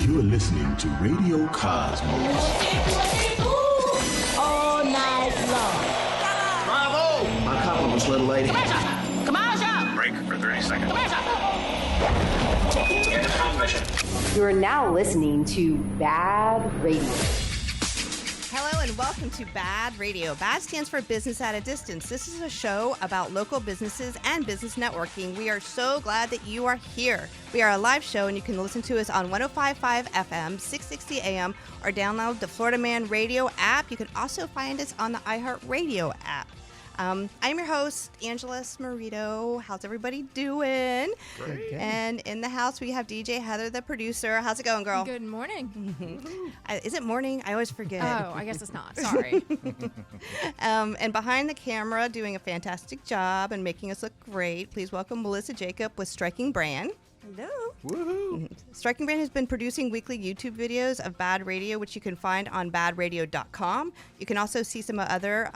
You're listening to Radio Cosmos. All night long. Bravo! My compliments, little lady. Commercial! Break for 30 seconds. Get to transmission. You are now listening to BaaD Radio. Hello and welcome to BaaD Radio. BaaD stands for Business at a Distance. This is a show about local businesses and business networking. We are so glad that you are here. We are a live show and you can listen to us on 105.5 FM, 660 AM, or download the Florida Man Radio app. You can also find us on the iHeartRadio app. I'm your host, Angela Smarito. How's everybody doing? Great. And in the house, we have DJ Heather, the producer. How's it going, girl? Good morning. Is it morning? I always forget. Oh, I guess it's not. Sorry. And behind the camera, doing a fantastic job and making us look great, please welcome Melissa Jacob with Striking Brand. Hello. Woohoo. Striking Brand has been producing weekly YouTube videos of BaaD Radio, which you can find on baadradio.com. You can also see some other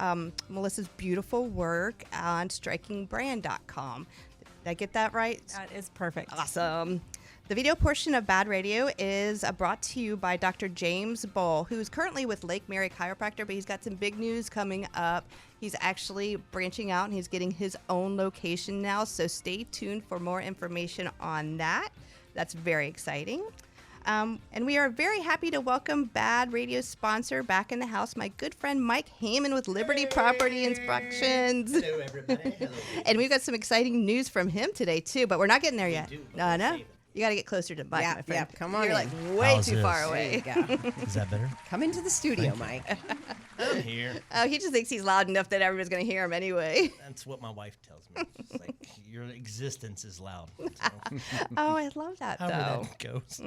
Melissa's beautiful work on strikingbrand.com. Did I get that right? That is perfect. Awesome. The video portion of BaaD Radio is brought to you by Dr. James Bull, who's currently with Lake Mary Chiropractor, but he's got some big news coming up. He's actually branching out and he's getting his own location now, so stay tuned for more information on that. That's very exciting. And we are very happy to welcome BaaD Radio's sponsor back in the house, my good friend Mike Hayman with Liberty Property Inspections. Hello, everybody. Hello. And we've got some exciting news from him today, too, but we're not getting there yet. We do. No. You got to get closer to Mike, my friend. Yeah, come on You're in. like way How's too this? far away. There you go. Is that better? Come into the studio, Mike. I'm here. Oh, he just thinks he's loud enough that everybody's going to hear him anyway. That's what my wife tells me. It's like, your existence is loud. So, Oh, I love that, however though. that goes.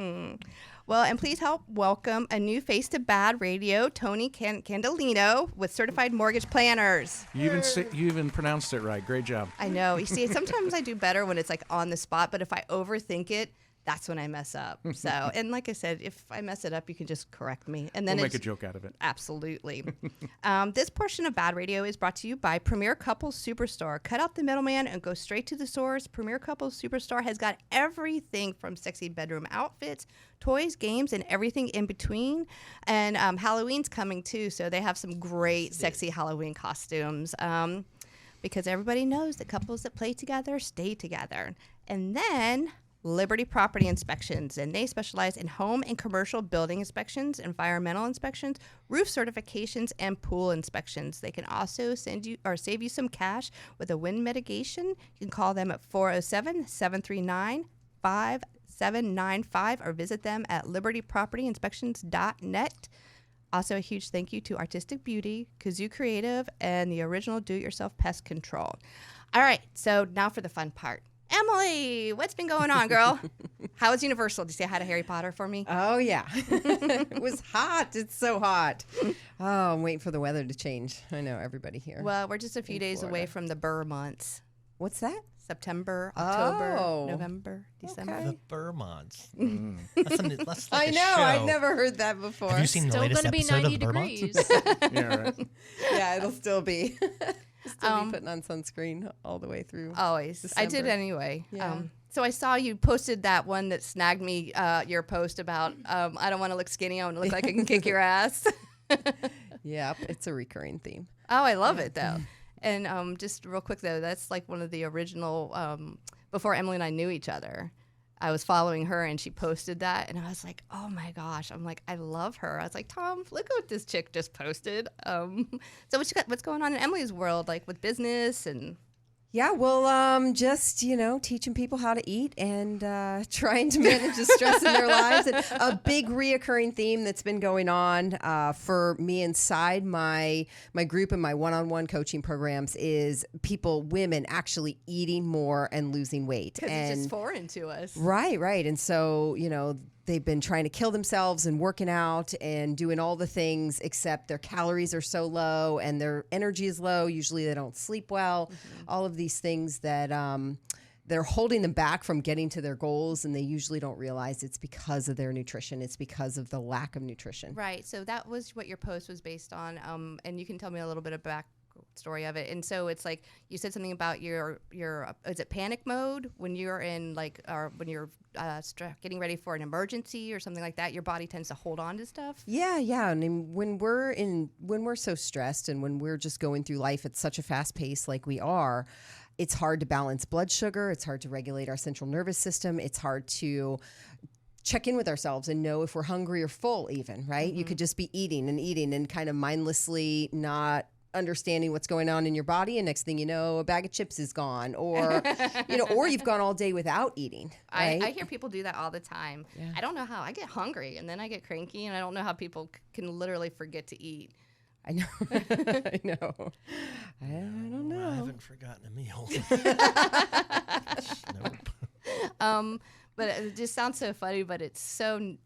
Well, and please help welcome a new face to BaaD Radio, Tony Candalino with Certified Mortgage Planners. You even pronounced it right. Great job. I know. You see, sometimes I do better when it's like on the spot, but if I overthink it, that's when I mess up. So, and like I said, if I mess it up, you can just correct me. And then We'll make a joke out of it. Absolutely. This portion of BaaD Radio is brought to you by Premier Couples Superstore. Cut out the middleman and go straight to the source. Premier Couples Superstore has got everything from sexy bedroom outfits, toys, games, and everything in between. And Halloween's coming too, so they have some great sexy Halloween costumes. Because everybody knows that couples that play together stay together. And then Liberty Property Inspections, and they specialize in home and commercial building inspections, environmental inspections, roof certifications, and pool inspections. They can also send you or save you some cash with a wind mitigation. You can call them at 407-739-5795 or visit them at libertypropertyinspections.net. Also, a huge thank you to Artistic Beauty, Kazoo Creative, and the original Do-It-Yourself Pest Control. All right, so now for the fun part. Emily, what's been going on, girl? How was Universal? Did you say hi to Harry Potter for me? Oh, yeah. It was hot. It's so hot. Oh, I'm waiting for the weather to change. I know, everybody here. Well, we're just a few days Florida. away from the Burr months. What's that? September, October, Oh. November, December. Okay. The Burmonts. That's like I a know. show. I've never heard that before. Have you seen the Still latest going to be episode 90 of the Burmonts? degrees. Yeah, right. Yeah, it'll still be. Still be putting on sunscreen all the way through. Always. I did December. anyway. Yeah. So I saw you posted that one that snagged me, your post about, I don't want to look skinny. I want to look like I can kick your ass. Yep, it's a recurring theme. Oh, I love it, though. And just real quick, though, that's like one of the original, before Emily and I knew each other. I was following her, and she posted that, and I was like, oh, my gosh. I'm like, I love her. I was like, Tom, look what this chick just posted. So what's going on in Emily's world, like with business and... Yeah, well, just, teaching people how to eat and trying to manage the stress in their lives. And a big reoccurring theme that's been going on for me inside my group and my one-on-one coaching programs is women actually eating more and losing weight. Because it's just foreign to us. Right. And so, they've been trying to kill themselves and working out and doing all the things, except their calories are so low and their energy is low. Usually they don't sleep well. All of these things that they're holding them back from getting to their goals, and they usually don't realize it's because of their nutrition. It's because of the lack of nutrition. Right. So that was what your post was based on. And you can tell me a little bit story of it. And so it's like you said something about your is it panic mode when you're in like or when you're getting ready for an emergency or something like that. Your body tends to hold on to stuff. Yeah. I mean, when we're so stressed and when we're just going through life at such a fast pace like we are, it's hard to balance blood sugar. It's hard to regulate our central nervous system. It's hard to check in with ourselves and know if we're hungry or full even, right? You could just be eating and kind of mindlessly not understanding what's going on in your body, and next thing you know, a bag of chips is gone, or or you've gone all day without eating. Right? I hear people do that all the time. Yeah. I don't know how. I get hungry and then I get cranky, and I don't know how people can literally forget to eat. I know. I know. I don't know. I haven't forgotten a meal. Nope. But it just sounds so funny, but it's so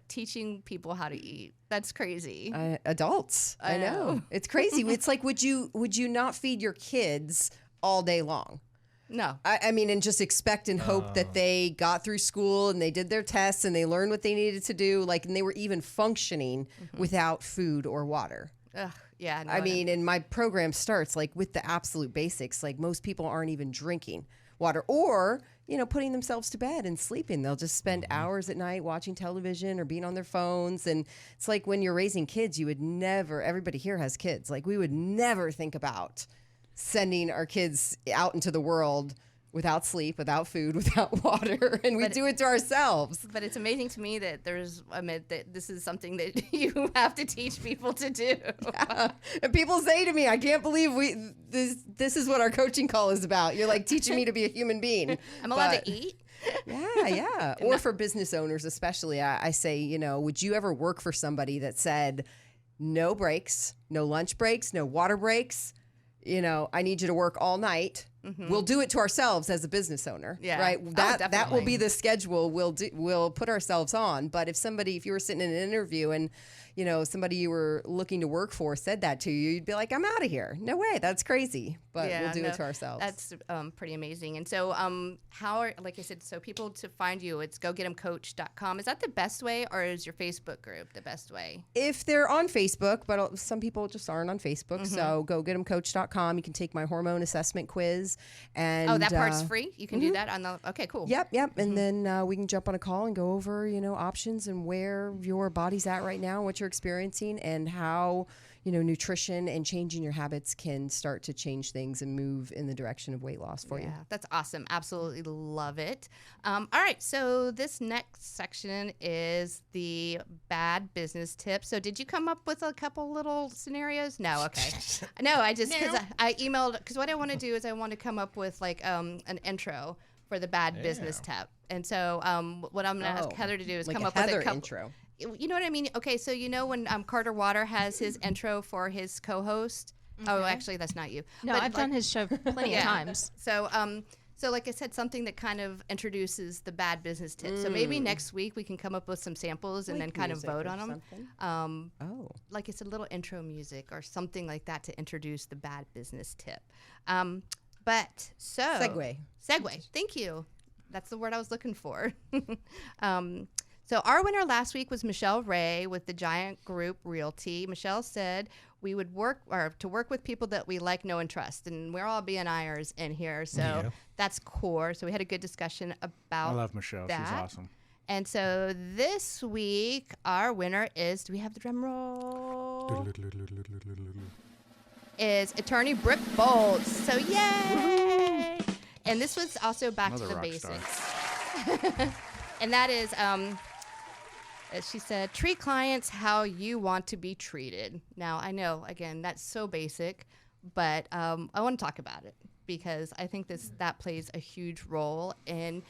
teaching people how to eat. That's crazy. Adults. I know. It's crazy. It's like, would you not feed your kids all day long? No. I mean, and just expect and hope that they got through school and they did their tests and they learned what they needed to do, like, and they were even functioning without food or water. Ugh, yeah. No, I mean, and my program starts like with the absolute basics. Like most people aren't even drinking water or, putting themselves to bed and sleeping. They'll just spend hours at night watching television or being on their phones. And it's like when you're raising kids, you would never, everybody here has kids. Like we would never think about sending our kids out into the world without sleep, without food, without water, and we do it to ourselves. But it's amazing to me that that this is something that you have to teach people to do. Yeah. And people say to me, I can't believe this is what our coaching call is about. You're like teaching me to be a human being. I'm allowed to eat? Yeah. Or for business owners especially, I say, would you ever work for somebody that said, no breaks, no lunch breaks, no water breaks? I need you to work all night. We'll do it to ourselves as a business owner, right? That will be the schedule we'll put ourselves on. But if you were sitting in an interview and somebody you were looking to work for said that to you, you'd be like, I'm out of here. No way, that's crazy. But we'll do it to ourselves. That's pretty amazing. And so, like I said, so people to find you, it's gogetemcoach.com. Is that the best way, or is your Facebook group the best way? If they're on Facebook, but some people just aren't on Facebook, so gogetemcoach.com. You can take my hormone assessment quiz. And that part's free? You can do that on the, okay, cool. Yep. And then we can jump on a call and go over, options and where your body's at right now, what you're experiencing, and how nutrition and changing your habits can start to change things and move in the direction of weight loss for you. Yeah, that's awesome. Absolutely love it. All right, so this next section is the BaaD business tips. So did you come up with a couple little scenarios? No, okay. No, I just, because I emailed, because what I want to do is I want to come up with like an intro for the BaaD business tip. And so what I'm going to ask Heather to do is like come up Heather with a couple intro. You know what I mean? Okay, so when Carter Water has his intro for his co-host. Oh, actually, that's not you. No, but I've done his show plenty of times. So, like I said, something that kind of introduces the BaaD business tips. So maybe next week we can come up with some samples and then kind of vote on them. Like it's a little intro music or something like that to introduce the BaaD business tip. Segue. Thank you. That's the word I was looking for. So our winner last week was Michelle Ray with the Giant Group Realty. Michelle said we would work with people that we like, know, and trust. And we're all BNIers in here, so that's core. So we had a good discussion about I love Michelle. that. She's awesome. And so this week, our winner is, do we have the drum roll? Is attorney Brooke Bolts. So yay! And this was also back Another to the rock basics. And that is, as she said, treat clients how you want to be treated. Now, I know, again, that's so basic, but I want to talk about it because I think that plays a huge role in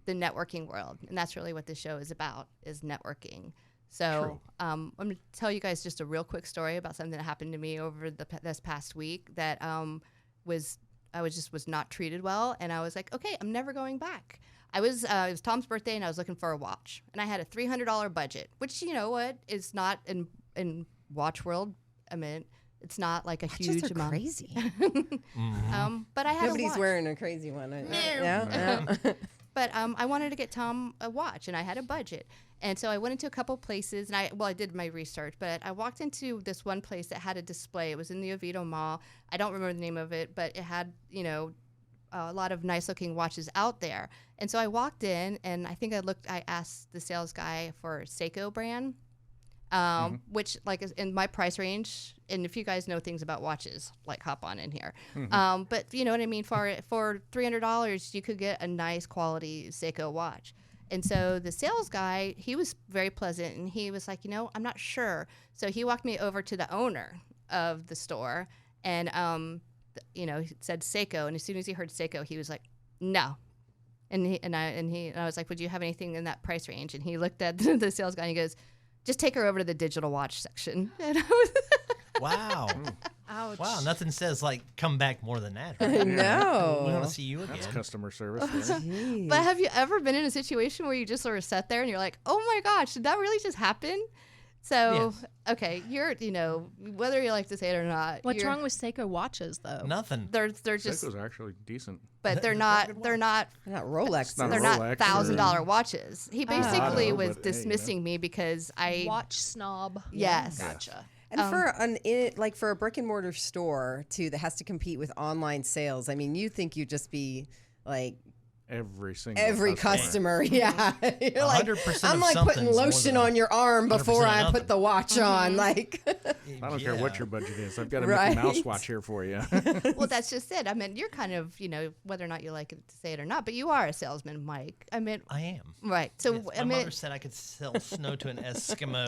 the networking world. And that's really what this show is about, is networking. So I'm going to tell you guys just a real quick story about something that happened to me over this past week that I was not treated well. And I was like, okay, I'm never going back. It was Tom's birthday, and I was looking for a watch. And I had a $300 budget, which, you know what, is not in watch world. I mean, it's not like a huge amount. Crazy. But I had Nobody's a watch. wearing a crazy one. But I wanted to get Tom a watch, and I had a budget. And so I went into a couple places, and I did my research, but I walked into this one place that had a display. It was in the Oviedo Mall. I don't remember the name of it, but it had, a lot of nice-looking watches out there. And so I walked in, and I asked the sales guy for Seiko brand, which, like, is in my price range. And if you guys know things about watches, like, hop on in here. But you know what I mean? For $300, you could get a nice quality Seiko watch. And so the sales guy, he was very pleasant, and he was like, I'm not sure. So he walked me over to the owner of the store, and he said Seiko, and as soon as he heard Seiko, he was like, no. And I was like, would you have anything in that price range? And he looked at the sales guy and he goes, just take her over to the digital watch section. And I was Wow. Ouch. Wow, nothing says like come back more than that. Right? I know. We want to see you again. That's customer service. There. But have you ever been in a situation where you just sort of sat there and you're like, oh my gosh, did that really just happen? So, Yes. okay, you're, whether you like to say it or not. What's wrong with Seiko watches, though? Nothing. They're just, Seiko's actually decent. but they're not They're not Rolex. Not they're Rolex not or- $1,000 watches. He basically know, was but hey, dismissing me because I, Watch snob. yes. Gotcha. And for a brick and mortar store too that has to compete with online sales, I mean, you think you'd just be like Every customer, yeah. You're like, 100% I'm of like putting something's more lotion than on your arm 100% before I of put the watch on. Like, I don't care what your budget is. I've got a Right. Mickey Mouse watch here for you. Well, that's just it. I mean, you're kind of, whether or not you like it to say it or not, but you are a salesman, Mike. I mean, I am. right. So, Yes, I my mean, mother said I could sell snow to an Eskimo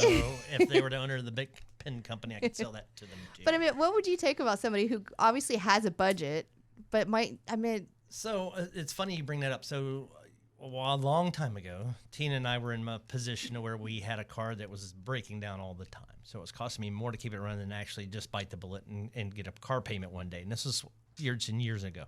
if they were to owner the big pin company. I could sell that to them too. but I mean, what would you take about somebody who obviously has a budget, but So it's funny you bring that up. So a long time ago, Tina and I were in a position where we had a car that was breaking down all the time. So it was costing me more to keep it running than actually just bite the bullet and get a car payment one day. And this was years and years ago.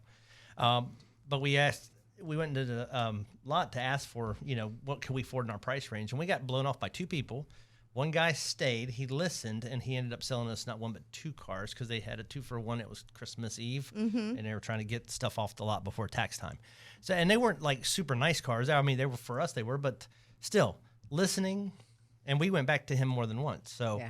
But we went into the lot to ask for, what can we afford in our price range? And we got blown off by two people. One guy stayed, he listened, and he ended up selling us not one but two cars because they had a 2-for-1. It was Christmas Eve, and they were trying to get stuff off the lot before tax time. So, and they weren't like super nice cars. I mean, they were for us, but still listening. And we went back to him more than once. So,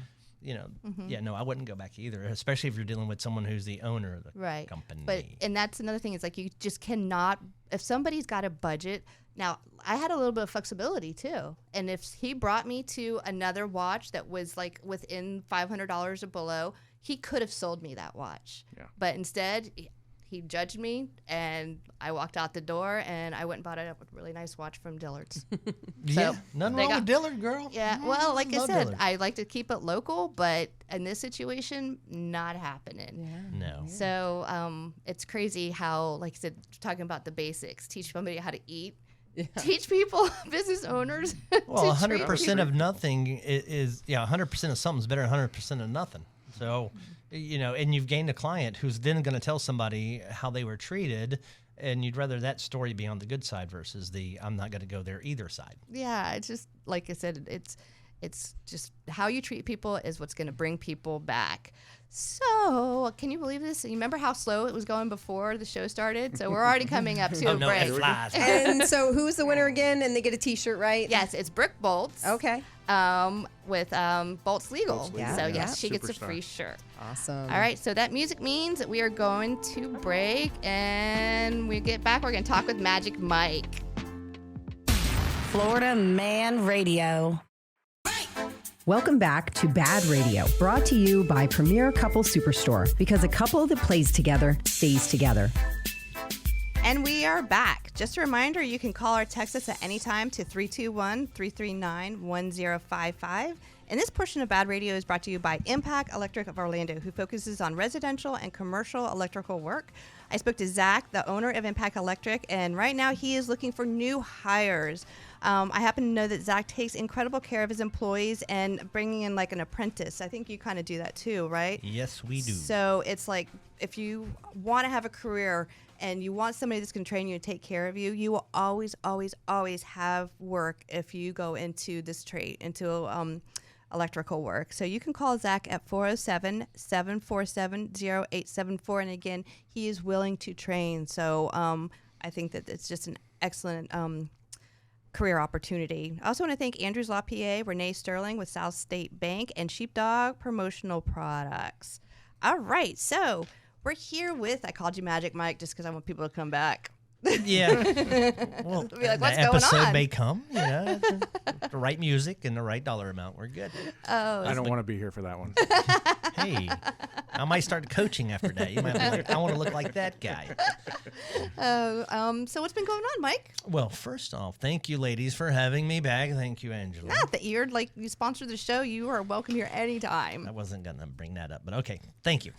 I wouldn't go back either, especially if you're dealing with someone who's the owner of the company. and that's another thing is like you just cannot, if somebody's got a budget. Now, I had a little bit of flexibility too. And if he brought me to another watch that was like within $500 or below, he could have sold me that watch. Yeah. But instead, he judged me, and I walked out the door, and I went and bought a really nice watch from Dillard's. Yeah, nothing they wrong got- with Dillard, girl. Yeah, well, like I Love said, Dillard. I like to keep it local, but in this situation, not happening. No. So it's crazy how, like I said, talking about the basics, teach somebody how to eat, teach people, business owners. Well, to treat 100% of nothing is 100% of something's better than 100% of nothing. So, and you've gained a client who's then going to tell somebody how they were treated, and you'd rather that story be on the good side versus the I'm not going to go there either side. Yeah, it's just like I said, it's just how you treat people is what's going to bring people back. So, can you believe this? You remember how slow it was going before the show started? So we're already coming up to Oh, a no, break. it flies. and so who's the winner again? And they get a T-shirt, right? Yes, it's Brick Bolts. Okay. With Bolts Legal. Bolts Legal, So yeah. yes, she gets a Superstar. free shirt. Awesome. All right, so that music means that we are going to break, and when we get back, we're going to talk with Magic Mike. Florida Man Radio. Welcome back to BaaD Radio, brought to you by Premier Couple Superstore, because a couple that plays together stays together. And we are back. Just a reminder, you can call or text us at any time to 321-339-1055. And this portion of BaaD Radio is brought to you by Impact Electric of Orlando, who focuses on residential and commercial electrical work. I spoke to Zach, the owner of Impact Electric, and right now he is looking for new hires. I happen to know that Zach takes incredible care of his employees and bringing in like an apprentice. I think you kind of do that too, right? Yes, we do. So it's like if you want to have a career and you want somebody that's going to train you and take care of you, you will always, always, always have work if you go into this trade, into electrical work. So you can call Zach at 407-747-0874. And again, he is willing to train. So I think that it's just an excellent career opportunity. I also want to thank Andrews Law PA, Renee Sterling with South State Bank, and Sheepdog Promotional Products. All right, so we're here with, I called you Magic Mike just because I want people to come back. Yeah. Well, Be like, what's the going episode on? may come, the right music and the right dollar amount. We're good. I don't want to be here for that one. Hey, I might start coaching after that. You might be like, I want to look like that guy. So what's been going on, Mike? Well, first off, thank you, ladies, for having me back. Thank you, Angela. Not that you're like, you sponsored the show. You are welcome here anytime. I wasn't going to bring that up, but okay. Thank you.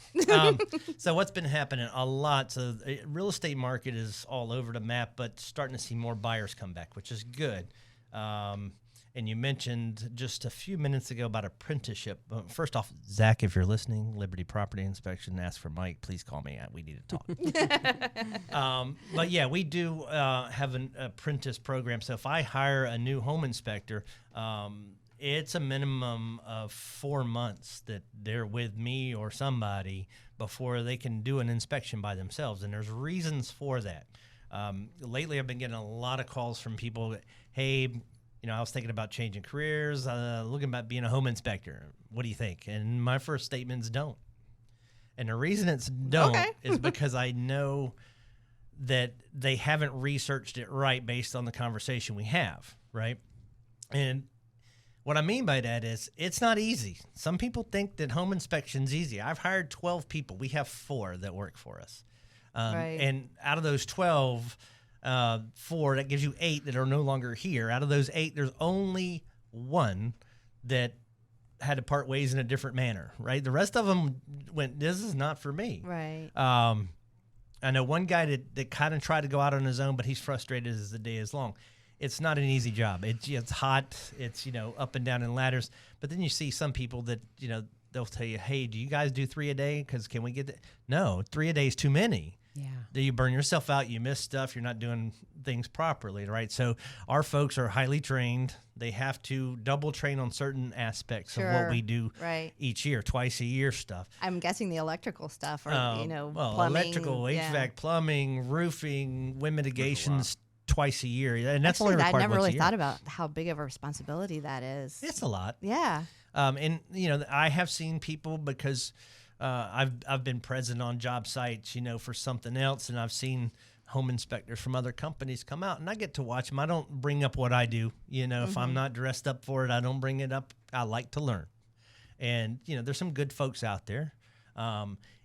So what's been happening? A lot. So the real estate market is all over the map, but starting to see more buyers come back, which is good. And you mentioned just a few minutes ago about apprenticeship. First off, Zach, if you're listening, Liberty Property Inspection, ask for Mike. Please call me. We need to talk. But yeah, we do have an apprentice program. So if I hire a new home inspector, it's a minimum of 4 months that they're with me or somebody before they can do an inspection by themselves. And there's reasons for that. Lately, I've been getting a lot of calls from people that, hey, I was thinking about changing careers, looking about being a home inspector. What do you think? And my first statement is don't. And the reason it's don't is because I know that they haven't researched it right based on the conversation we have, right? And what I mean by that is it's not easy. Some people think that home inspection's easy. I've hired 12 people. We have 4 that work for us. And out of those 12, 4, that gives you 8 that are no longer here. Out of those 8, there's only 1 that had to part ways in a different manner, right? The rest of them went, this is not for me. Right. I know one guy that kind of tried to go out on his own, but he's frustrated as the day is long. It's not an easy job. It's hot. It's, up and down in ladders. But then you see some people that, they'll tell you, hey, do you guys do 3 a day? Because can we get that? No, 3 a day is too many. Yeah. Then you burn yourself out. You miss stuff. You're not doing things properly, right? So our folks are highly trained. They have to double train on certain aspects of what we do each year, twice a year stuff. I'm guessing the electrical stuff, or well, plumbing, electrical, HVAC, plumbing, roofing, wind mitigations twice a year, and that's Actually, only required I never once really a year. thought about how big of a responsibility that is. It's a lot. Yeah. And I have seen people because I've been present on job sites, for something else, and I've seen home inspectors from other companies come out, and I get to watch them. I don't bring up what I do, if I'm not dressed up for it, I don't bring it up. I like to learn, and there's some good folks out there.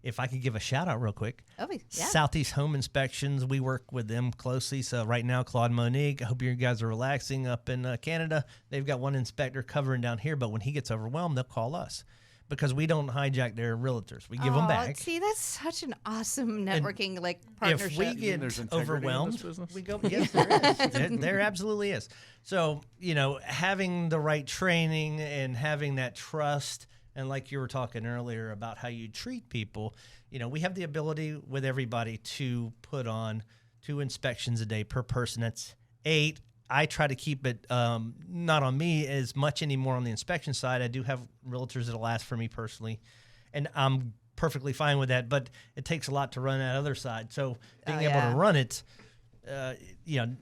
If I could give a shout out real quick, Southeast Home Inspections, we work with them closely. So right now, Claude Monique, I hope you guys are relaxing up in Canada. They've got one inspector covering down here, but when he gets overwhelmed, they'll call us because we don't hijack their realtors. We give them back. See, that's such an awesome networking partnership. If we get overwhelmed, we go, yes, there is. There absolutely is. So, having the right training and having that trust, and like you were talking earlier about how you treat people, we have the ability with everybody to put on 2 inspections a day per person. That's 8. I try to keep it not on me as much anymore on the inspection side. I do have realtors that'll ask for me personally, and I'm perfectly fine with that, but it takes a lot to run that other side. So being able to run it,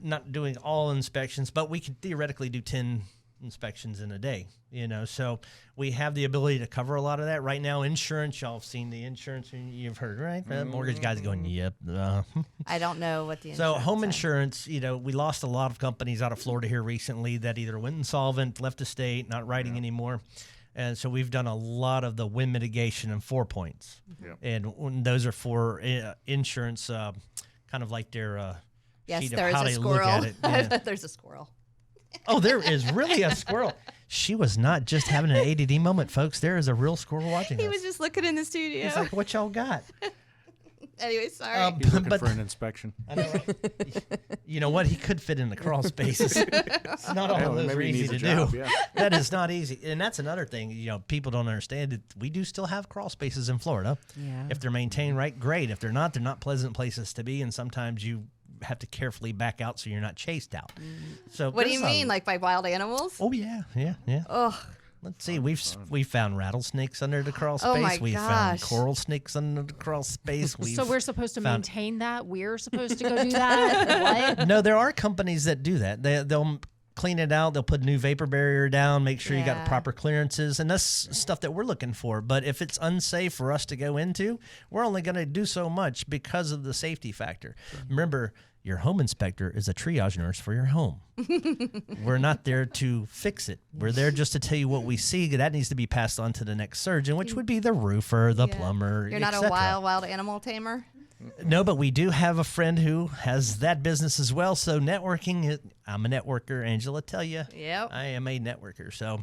not doing all inspections, but we could theoretically do 10 inspections in a day, so we have the ability to cover a lot of that. Right now, insurance, y'all have seen the insurance, you've heard, right? The mortgage guys going, yep. I don't know what the insurance So home insurance, we lost a lot of companies out of Florida here recently that either went insolvent, left the state, not writing anymore. And so we've done a lot of the wind mitigation in 4 points. And those are for insurance, kind of like their sheet of how they look at it. Yeah. There's a squirrel. Oh, there is really a squirrel. She was not just having an ADD moment, folks. There is a real squirrel watching us. He was just looking in the studio. He's like, what y'all got? Anyway, sorry. He's looking for an inspection. I know, right? You know what? He could fit in the crawl spaces. It's not all of those are easy to do. Yeah. That is not easy. And that's another thing, people don't understand it. We do still have crawl spaces in Florida. Yeah. If they're maintained right, great. If they're not pleasant places to be. And sometimes you have to carefully back out so you're not chased out. So what do you mean, like by wild animals? Oh, yeah. Ugh. Let's see. We've found rattlesnakes under the crawl space. Oh my We've gosh. found coral snakes under the crawl space. So we're supposed to found- maintain that? We're supposed to go do that? What? No, there are companies that do that. They'll clean it out. They'll put a new vapor barrier down, make sure you got Yeah. proper clearances, and that's stuff that we're looking for. But if it's unsafe for us to go into, we're only going to do so much because of the safety factor. Remember, your home inspector is a triage nurse for your home. We're not there to fix it. We're there just to tell you what we see. That needs to be passed on to the next surgeon, which would be the roofer, the plumber. You're not et a cetera. wild animal tamer? No, but we do have a friend who has that business as well. So networking, I'm a networker. Angela, tell you, Yep. I am a networker. So,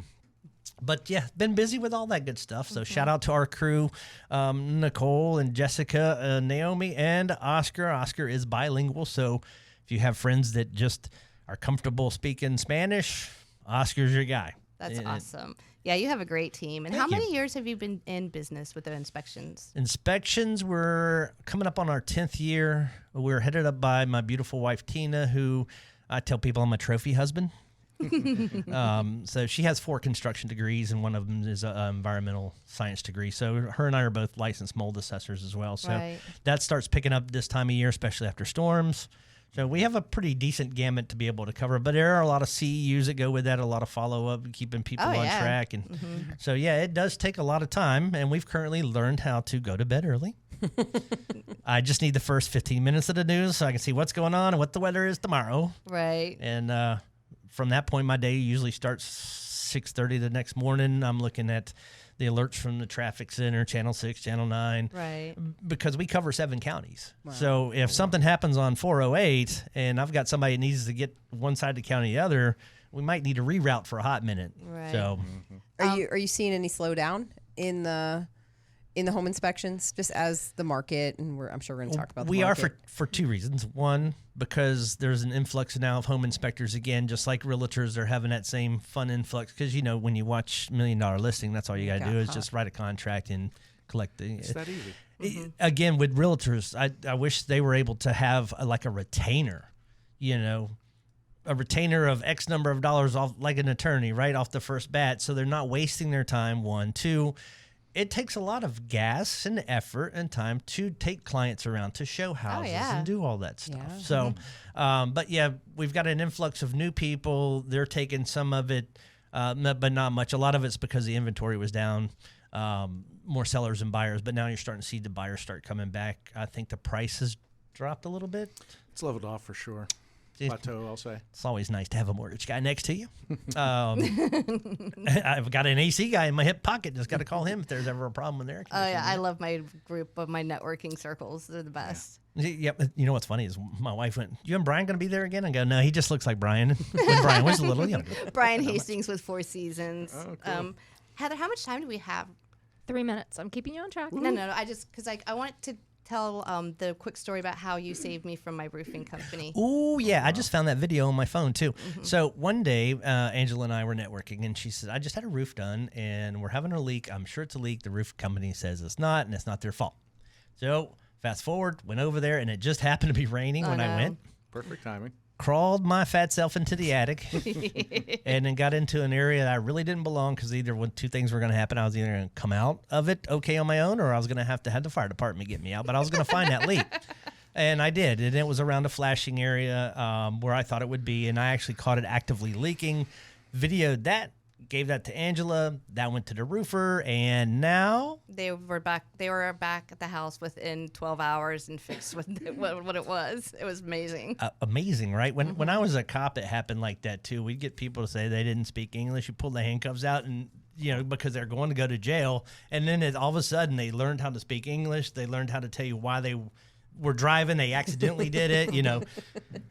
but yeah, been busy with all that good stuff. So shout out to our crew, Nicole and Jessica, Naomi, and Oscar. Oscar is bilingual. So if you have friends that just are comfortable speaking Spanish, Oscar's your guy. That's And awesome. Yeah, you have a great team. And how Thank you. many years have you been in business with the inspections? Inspections, we're coming up on our 10th year. We're headed up by my beautiful wife, Tina, who I tell people I'm a trophy husband. So she has 4 construction degrees, and one of them is an environmental science degree. So her and I are both licensed mold assessors as well. So Right. that starts picking up this time of year, especially after storms. So we have a pretty decent gamut to be able to cover, but there are a lot of CEUs that go with that, a lot of follow-up, keeping people on track. And so, yeah, it does take a lot of time, and we've currently learned how to go to bed early. I just need the first 15 minutes of the news so I can see what's going on and what the weather is tomorrow. Right. And from that point, my day usually starts 6:30 the next morning. I'm looking at the alerts from the traffic center, Channel 6, Channel 9. Right. Because we cover 7 counties. So if something happens on 408 and I've got somebody that needs to get one side of the county to the other, we might need to reroute for a hot minute. Right. So Are you seeing any slowdown in the home inspections, just as the market, and I'm sure we're going to talk about the we market. are for 2 reasons. One, because there's an influx now of home inspectors again, just like realtors, they're having that same fun influx. Because when you watch $1 Million Listing, that's all you got to do is just write a contract and collect the. It's that easy. Again, with realtors, I wish they were able to have a retainer, a retainer of X number of dollars off, like an attorney, right off the first bat, so they're not wasting their time. 1, 2. It takes a lot of gas and effort and time to take clients around, to show houses and do all that stuff. Yeah. So, but yeah, we've got an influx of new people. They're taking some of it, but not much. A lot of it's because the inventory was down, more sellers than buyers. But now you're starting to see the buyers start coming back. I think the price has dropped a little bit. It's leveled off for sure. Plateau, I'll say. It's always nice to have a mortgage guy next to you. I've got an AC guy in my hip pocket. Just got to call him if there's ever a problem with their Oh, yeah. I love my group of my networking circles. They're the best. Yep. You know what's funny is my wife went, "You and Brian going to be there again?" I go, "No, he just looks like Brian." When Brian was a little younger. Brian Hastings with 4 Seasons. Oh, cool. Heather, how much time do we have? 3 minutes. I'm keeping you on track. No. I just, because I want to tell the quick story about how you saved me from my roofing company. Oh, yeah. I just found that video on my phone, too. So one day, Angela and I were networking, and she said, "I just had a roof done, and we're having a leak. I'm sure it's a leak. The roof company says it's not, and it's not their fault." So fast forward, went over there, and it just happened to be raining when I went. Perfect timing. Crawled my fat self into the attic and then got into an area that I really didn't belong, because either 2 things were going to happen. I was either going to come out of it okay on my own, or I was going to have the fire department get me out. But I was going to find that leak. And I did. And it was around a flashing area where I thought it would be. And I actually caught it actively leaking, videoed that, gave that to Angela. That went to the roofer. And now They were back at the house within 12 hours and fixed what it was. It was amazing. amazing, right? When I was a cop, it happened like that too. We'd get people to say they didn't speak English. You pull the handcuffs out, and because they're going to go to jail, and then all of a sudden they learned how to speak English. They learned how to tell you why they were driving. They accidentally did it.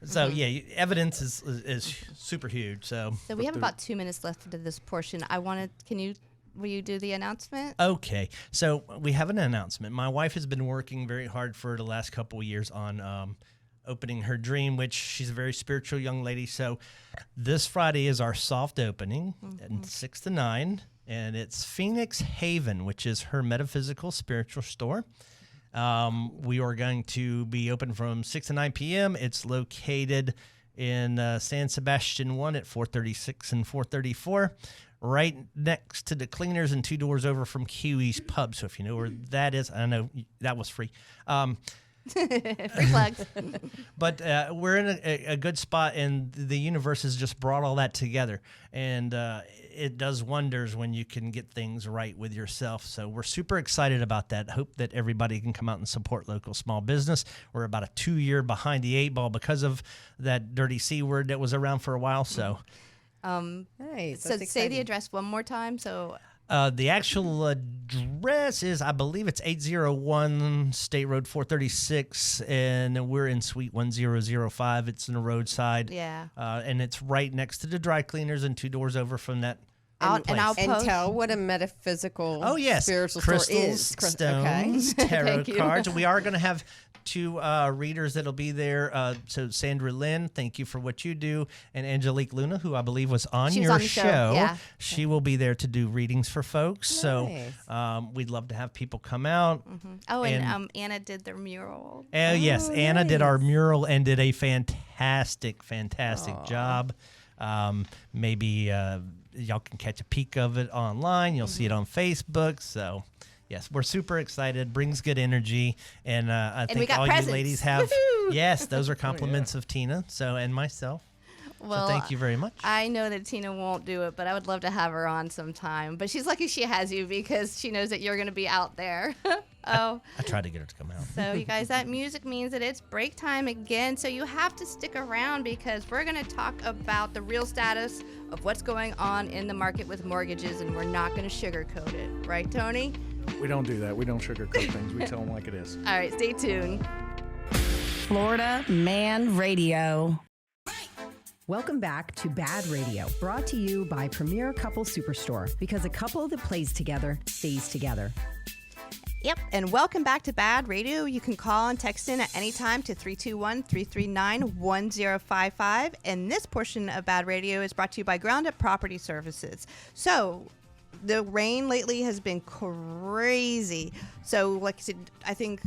So yeah, evidence is super huge. So We have about 2 minutes left to this portion. Will you do the announcement? Okay, so we have an announcement. My wife has been working very hard for the last couple of years on opening her dream, which she's a very spiritual young lady. So this Friday is our soft opening at 6 to 9, and it's Phoenix Haven, which is her metaphysical spiritual store. We are going to be open from 6 to 9 p.m. It's located in San Sebastian 1 at 436 and 434. right next to the cleaners and 2 doors over from Huey's Pub. So if you know where that is, I know that was free. Free plugs. But we're in a good spot, and the universe has just brought all that together. And it does wonders when you can get things right with yourself. So we're super excited about that. Hope that everybody can come out and support local small business. We're about a 2 year behind the 8 ball because of that dirty C word that was around for a while. So, Nice. So That's say exciting. the address one more time. So the actual address is, I believe it's 801 State Road 436, and we're in Suite 1005. It's in the roadside. Yeah. And it's right next to the dry cleaners and 2 doors over from that. I'll place. And post. tell what a metaphysical Oh, spiritual crystals, store is. stones, tarot Thank you. cards. We are going to have 2 readers that'll be there. So Sandra Lynn, thank you for what you do, and Angelique Luna, who I believe was on She was your on the show, yeah. She will be there to do readings for folks. Nice. So we'd love to have people come out. Oh, and Anna did their mural. Yes, Anna did our mural and did a fantastic job. Maybe y'all can catch a peek of it online. You'll see it on Facebook. So, yes, we're super excited. Brings good energy, and I we think got all presents. you ladies have. Woohoo! Yes, those are compliments of Tina. So, and myself. Well, so thank you very much. I know that Tina won't do it, but I would love to have her on sometime. But she's lucky she has you because she knows that you're going to be out there. Oh. I tried to get her to come out. So, you guys, that music means that it's break time again. So, you have to stick around because we're going to talk about the real status of what's going on in the market with mortgages, and we're not going to sugarcoat it. Right, Tony? We don't do that. We don't sugarcoat things. We tell them like it is. All right, stay tuned. Florida Man Radio. Welcome back to BaaD Radio, brought to you by Premier Couple Superstore, because a couple that plays together stays together. Yep, and welcome back to BaaD Radio. You can call and text in at any time to 321-339-1055. And this portion of BaaD Radio is brought to you by Ground Up Property Services. So, the rain lately has been crazy. So, like I said, I think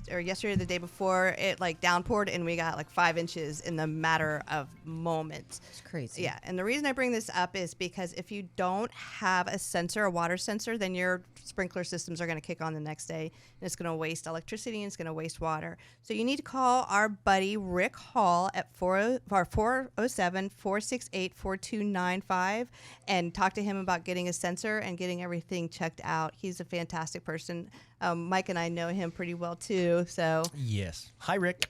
yesterday or the day before, it like downpoured and we got like 5 inches in the matter of moments. It's crazy. Yeah, and the reason I bring this up is because if you don't have a sensor, a water sensor, then your sprinkler systems are going to kick on the next day, and it's going to waste electricity and it's going to waste water. So you need to call our buddy Rick Hall at 407-468-4295 and talk to him about getting a sensor and getting everything checked out. He's a fantastic person. Mike and I know him pretty well too. So Yes. Hi, Rick.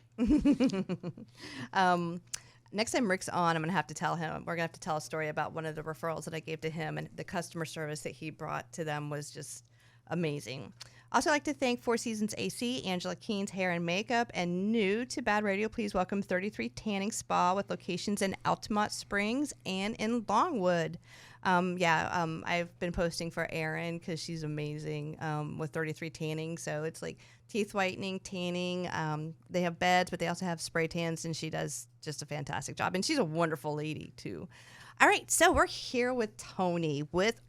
next time Rick's on, I'm going to have to tell him. We're going to have to tell a story about one of the referrals that I gave to him, and the customer service that he brought to them was just amazing. Also, I'd like to thank Four Seasons AC, Angela Keen's Hair and Makeup, and new to BaaD Radio, please welcome 33 Tanning Spa with locations in Altamont Springs and in Longwood. I've been posting for Erin because she's amazing with 33 Tanning. So it's like teeth whitening, tanning. They have beds, but they also have spray tans, and she does just a fantastic job. And she's a wonderful lady, too. All right, so we're here with Tony with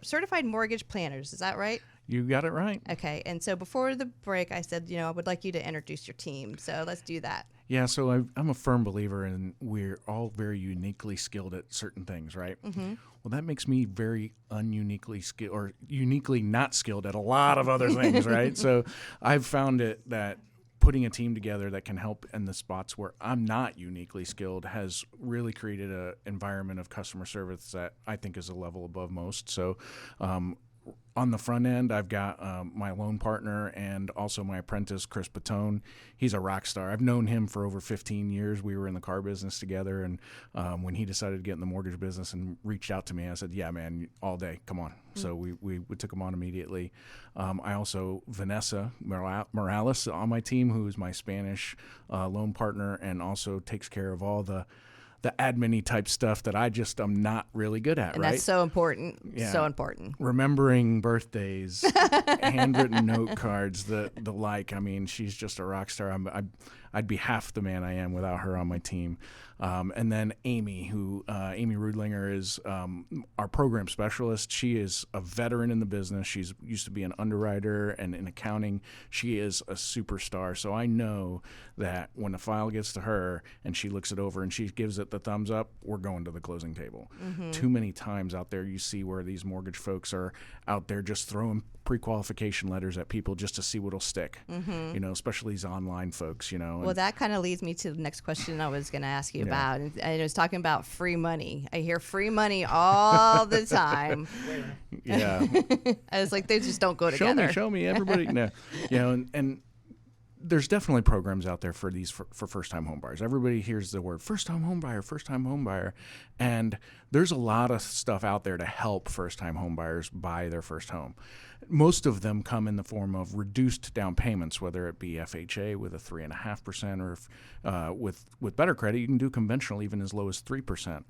Certified Mortgage Planners. Is that right? You got it right. Okay, and so before the break, I said, I would like you to introduce your team. So let's do that. Yeah, so I'm a firm believer in we're all very uniquely skilled at certain things, right? Mm-hmm. Well, that makes me very ununiquely skilled or uniquely not skilled at a lot of other things, right? So I've found it that putting a team together that can help in the spots where I'm not uniquely skilled has really created an environment of customer service that I think is a level above most. So on the front end, I've got my loan partner and also my apprentice, Chris Patone. He's a rock star. I've known him for over 15 years. We were in the car business together, and when he decided to get in the mortgage business and reached out to me, I said, yeah, man, all day, come on. Mm-hmm. So we took him on immediately. I also, Vanessa Morales on my team, who is my Spanish loan partner and also takes care of all the admin-y type stuff that I'm not really good at, And right? that's so important. Yeah. So important. Remembering birthdays, handwritten note cards, the like. I mean, she's just a rock star. I'd be half the man I am without her on my team. And then Amy Rudlinger is our program specialist. She is a veteran in the business. She's used to be an underwriter and in accounting. She is a superstar. So I know that when the file gets to her and she looks it over and she gives it the thumbs up, we're going to the closing table. Too many times out there you see where these mortgage folks are out there just throwing pre-qualification letters at people just to see what'll stick. Especially these online folks. Well, that kind of leads me to the next question I was going to ask you about. And it was talking about free money. I hear free money all the time. Yeah. I was like, they just don't go together. Show me, everybody. No. And there's definitely programs out there for these for first-time home buyers. Everybody hears the word first-time home buyer, and there's a lot of stuff out there to help first-time home buyers buy their first home. Most of them come in the form of reduced down payments, whether it be FHA with a 3.5%, or if, with better credit, you can do conventional even as low as 3%.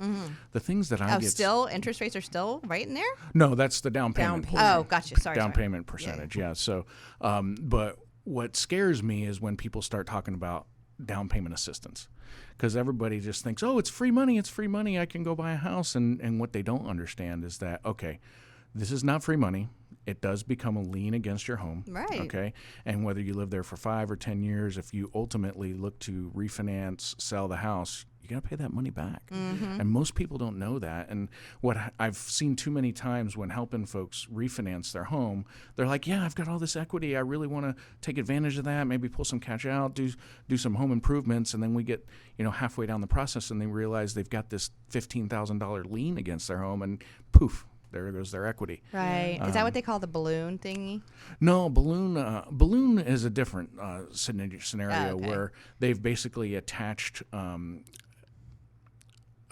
The things that I get still interest rates are still right in there. No, that's the down payment. Oh, gotcha. Sorry. Down payment percentage. Yeah. So, but what scares me is when people start talking about down payment assistance, because everybody just thinks, oh, it's free money, I can go buy a house. And what they don't understand is that, okay, this is not free money. It does become a lien against your home. Right. Okay. And whether you live there for 5 or 10 years, if you ultimately look to refinance, sell the house, you got to pay that money back. And most people don't know that. And what I've seen too many times when helping folks refinance their home, they're like, yeah, I've got all this equity. I really want to take advantage of that. Maybe pull some cash out, do some home improvements. And then we get, halfway down the process and they realize they've got this $15,000 lien against their home, and poof, there goes their equity. Right. Is that what they call the balloon thingy? No, balloon is a different scenario where they've basically attached a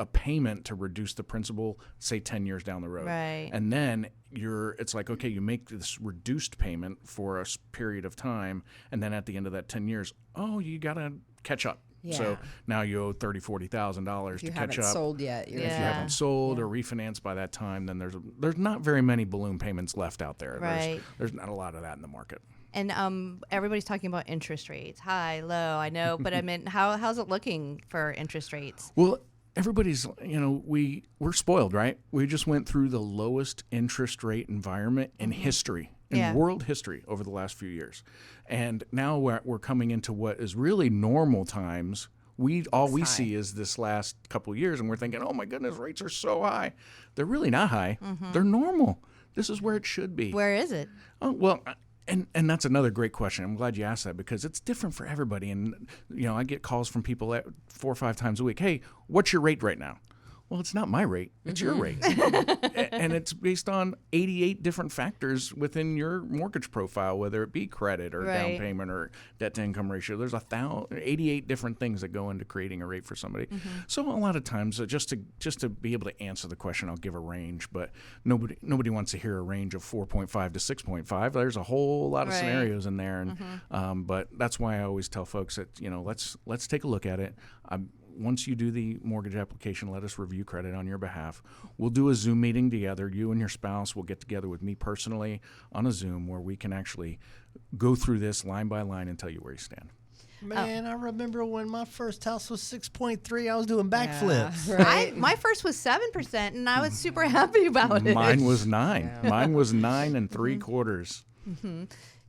payment to reduce the principal, say 10 years down the road. Right. And then it's like, okay, you make this reduced payment for a period of time, and then at the end of that 10 years, you got to catch up. Yeah. So now you owe $30,000, $40,000 to catch up. Sold yet. If you haven't sold or refinanced by that time, then there's not very many balloon payments left out there. Right. There's not a lot of that in the market. And everybody's talking about interest rates, high, low. I know, but I mean, how's it looking for interest rates? Well, everybody's, we're spoiled, right? We just went through the lowest interest rate environment in history, in world history over the last few years. And now we're coming into what is really normal times. We see is this last couple of years, and we're thinking, oh my goodness, rates are so high. They're really not high. They're normal. This is where it should be. Where is it? Oh, well, and that's another great question. I'm glad you asked that, because it's different for everybody. And, I get calls from people 4 or 5 times a week. Hey, what's your rate right now? Well, it's not my rate. It's your rate. And it's based on 88 different factors within your mortgage profile, whether it be credit or down payment or debt to income ratio. There's 88 different things that go into creating a rate for somebody. So a lot of times, just to be able to answer the question, I'll give a range, but nobody wants to hear a range of 4.5 to 6.5. There's a whole lot of scenarios in there. And but that's why I always tell folks that, let's take a look at it. Once you do the mortgage application, let us review credit on your behalf. We'll do a Zoom meeting together. You and your spouse will get together with me personally on a Zoom where we can actually go through this line by line and tell you where you stand. Man, I remember when my first house was 6.3, I was doing backflips. Right. My first was 7%, and I was super happy about it. Mine was 9. Yeah. Mine was 9 3/4.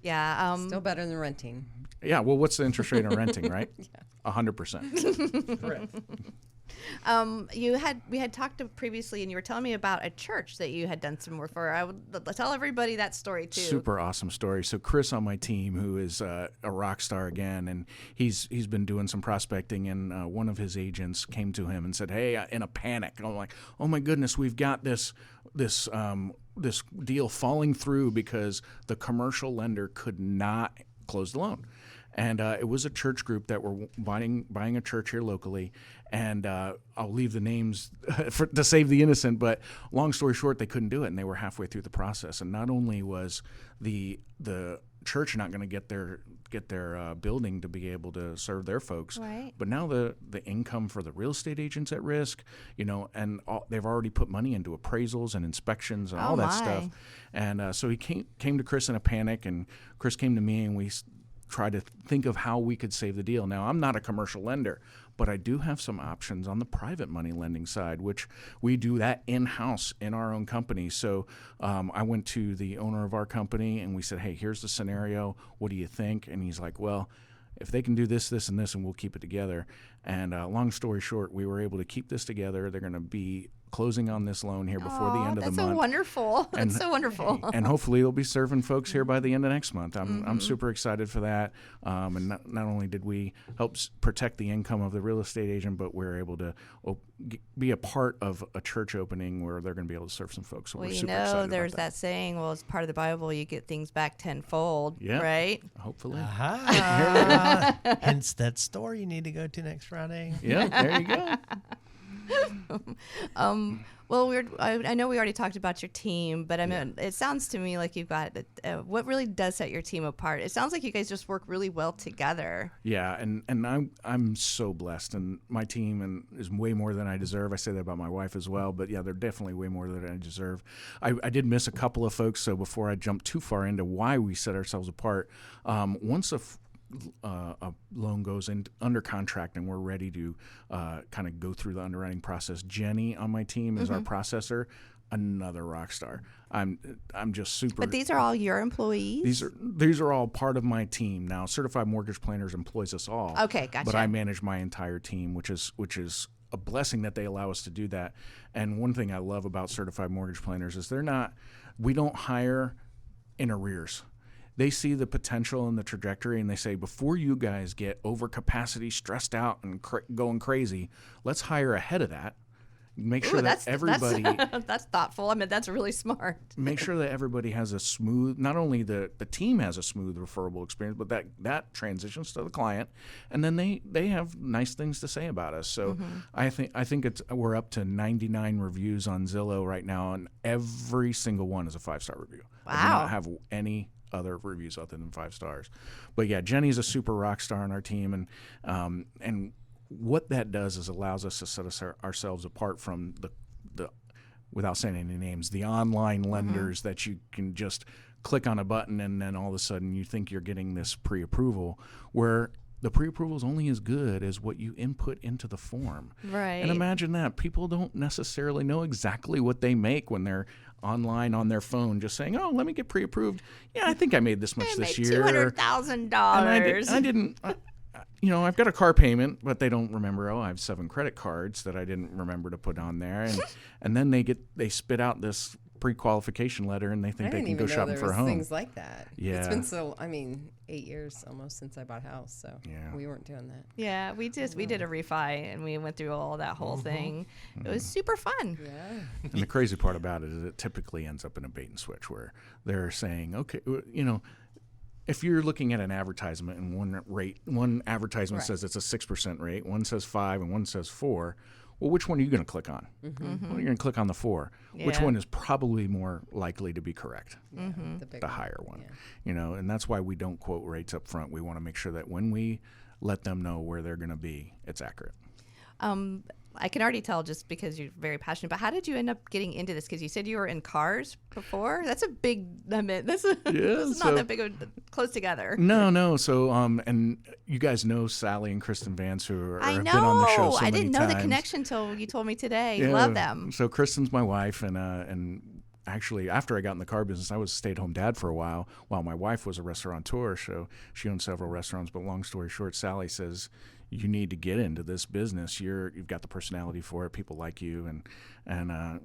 Yeah. Still better than renting. Yeah. Well, what's the interest rate on renting, right? 100%. Correct. We had talked previously, and you were telling me about a church that you had done some work for. I would tell everybody that story too. Super awesome story. So Chris on my team, who is a rock star again, and he's been doing some prospecting, and one of his agents came to him and said, "Hey," in a panic. And I'm like, "Oh my goodness, we've got this deal falling through because the commercial lender could not close the loan." And it was a church group that were buying a church here locally. And I'll leave the names to save the innocent. But long story short, they couldn't do it, and they were halfway through the process. And not only was the church not going to get their building to be able to serve their folks, right, but now the income for the real estate agents at risk, and they've already put money into appraisals and inspections and all that stuff. And so he came to Chris in a panic, and Chris came to me, and we try to think of how we could save the deal. Now, I'm not a commercial lender, but I do have some options on the private money lending side, which we do that in-house in our own company. So I went to the owner of our company and we said, hey, here's the scenario. What do you think? And he's like, well, if they can do this, this, and this, and we'll keep it together. And long story short, we were able to keep this together. They're going to be closing on this loan here before the end of the month. That's so wonderful. That's so wonderful. And hopefully it'll be serving folks here by the end of next month. I'm super excited for that. And not only did we help protect the income of the real estate agent, but we're able to be a part of a church opening where they're going to be able to serve some folks. So well, we're super excited there's about that saying, well, it's part of the Bible, you get things back tenfold, Yeah. right? Hopefully. Hence that store you need to go to next Friday. Yeah, there you go. Well, I know we already talked about your team, but I mean, it sounds to me like you've got what really does set your team apart. It sounds like you guys just work really well together. Yeah, and I'm so blessed, and my team is way more than I deserve. I say that about my wife as well, but yeah, they're definitely way more than I deserve. I did miss a couple of folks, so before I jump too far into why we set ourselves apart, once a loan goes in under contract and we're ready to kind of go through the underwriting process, Jenny on my team is our processor, another rock star. I'm just super. But these are all your employees? These are all part of my team. Now, Certified Mortgage Planners employs us all. Okay, gotcha. But I manage my entire team, which is a blessing that they allow us to do that. And one thing I love about Certified Mortgage Planners is we don't hire in arrears. They see the potential and the trajectory, and they say, before you guys get over capacity, stressed out, and going crazy, let's hire ahead of that. Make sure that everybody... That's thoughtful. I mean, that's really smart. Make sure that everybody has a smooth... Not only the team has a smooth referable experience, but that transitions to the client, and then they have nice things to say about us. So I think we're up to 99 reviews on Zillow right now, and every single one is a 5-star review. Wow. I do not have any other reviews other than 5 stars. But yeah, Jenny's a super rock star on our team, and what that does is allows us to set ourselves apart from the without saying any names, the online lenders that you can just click on a button and then all of a sudden you think you're getting this pre-approval, where the pre-approval is only as good as what you input into the form. Right. And imagine that. People don't necessarily know exactly what they make when they're online on their phone just saying, oh, let me get pre-approved. Yeah, I think I made this much this year. $200,000. I didn't, I've got a car payment, but they don't remember, I have 7 credit cards that I didn't remember to put on there. And then they spit out this pre-qualification letter and they think they can go shopping for a home. Things like that. Yeah. It's been 8 years almost since I bought a house, so we weren't doing that. Yeah, we did a refi and we went through all that whole thing. It was super fun. Yeah. And the crazy part about it is it typically ends up in a bait and switch where they're saying, okay, if you're looking at an advertisement and one advertisement says it's a 6% rate, one says 5 and one says 4. Well, which one are you going to click on? Well, you're going to click on the 4. Yeah. Which one is probably more likely to be correct? The higher one. Yeah. And that's why we don't quote rates up front. We want to make sure that when we let them know where they're going to be, it's accurate. I can already tell just because you're very passionate, but how did you end up getting into this? Because you said you were in cars before. That's a big, this is not that big of close together. No. So, and you guys know Sally and Kristen Vance, who have been on the show so I didn't know many the times. connection till you told me today. Yeah. Love them. So Kristen's my wife, and actually, after I got in the car business, I was a stay-at-home dad for a while my wife was a restaurateur, so she owned several restaurants. But long story short, Sally says, you need to get into this business. You've got the personality for it. People like you, and I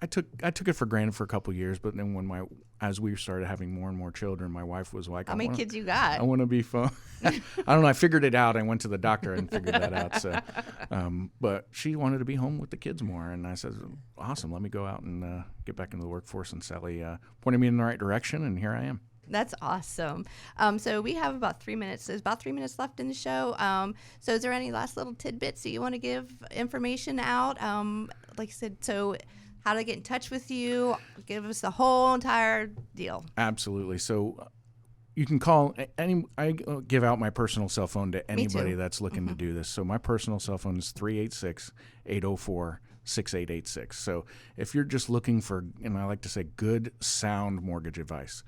took it for granted for a couple of years. But then as we started having more and more children, my wife was like, "How many kids you got?" I want to be fun. I don't know. I figured it out. I went to the doctor and figured that out. So, but she wanted to be home with the kids more, and I said, "Awesome, let me go out and get back into the workforce." And Sally pointed me in the right direction, and here I am. That's awesome. So we have about 3 minutes. There's about 3 minutes left in the show. So is there any last little tidbits that you want to give information out? Like I said, so how to get in touch with you? Give us the whole entire deal. Absolutely. So you can call I give out my personal cell phone to anybody that's looking to do this. So my personal cell phone is 386-804-6886. So if you're just looking for, and I like to say, good, sound mortgage advice,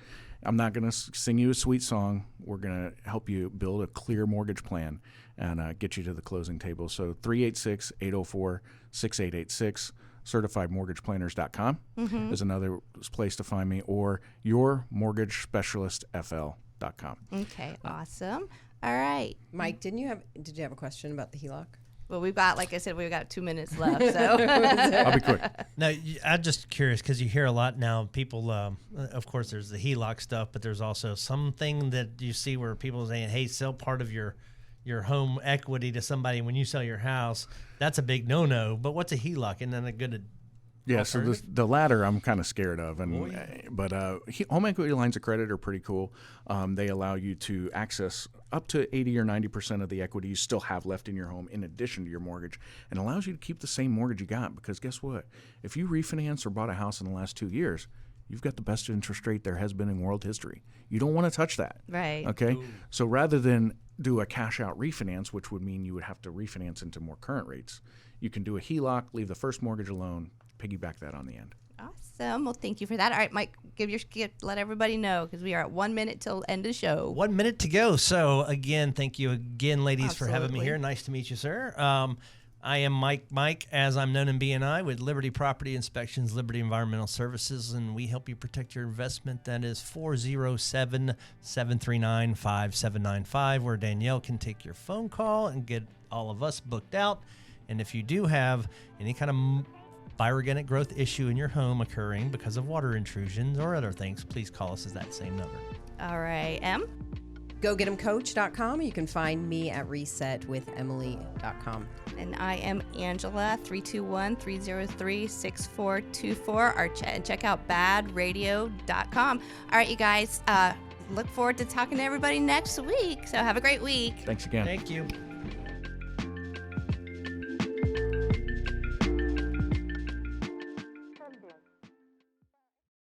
I'm not going to sing you a sweet song. We're going to help you build a clear mortgage plan and get you to the closing table. So 386-804-6886. CertifiedMortgagePlanners.com is another place to find me, or YourMortgageSpecialistFL.com. Okay, awesome. All right. Mike, did you have a question about the HELOC? Well, we've got, like I said, we've got 2 minutes left. So I'll be quick. No, I'm just curious because you hear a lot now. People, of course, there's the HELOC stuff, but there's also something that you see where people are saying, "Hey, sell part of your home equity to somebody when you sell your house." That's a big no-no. But what's a HELOC? Isn't that a good? Yeah, so the latter I'm kind of scared of, but home equity lines of credit are pretty cool. They allow you to access up to 80 or 90% of the equity you still have left in your home in addition to your mortgage, and allows you to keep the same mortgage you got, because guess what? If you refinance or bought a house in the last 2 years, you've got the best interest rate there has been in world history. You don't want to touch that. Right. Okay? Ooh. So rather than do a cash out refinance, which would mean you would have to refinance into more current rates, you can do a HELOC, leave the first mortgage alone, piggyback that on the end. Awesome. Well, thank you for that. All right, Mike, let everybody know, because we are at 1 minute till end of show. 1 minute to go. So again, thank you again, ladies, for having me here. Nice to meet you, sir. I am Mike, as I'm known in BNI, with Liberty Property Inspections, Liberty Environmental Services, and we help you protect your investment. That is 407-739-5795, where Danielle can take your phone call and get all of us booked out. And if you do have any kind of bioorganic growth issue in your home occurring because of water intrusions or other things, please call us at that same number. All right, Em? GoGetEmCoach.com. You can find me at ResetWithEmily.com. And I am Angela, 321-303-6424. And check out BaaDradio.com. All right, you guys, look forward to talking to everybody next week. So have a great week. Thanks again. Thank you.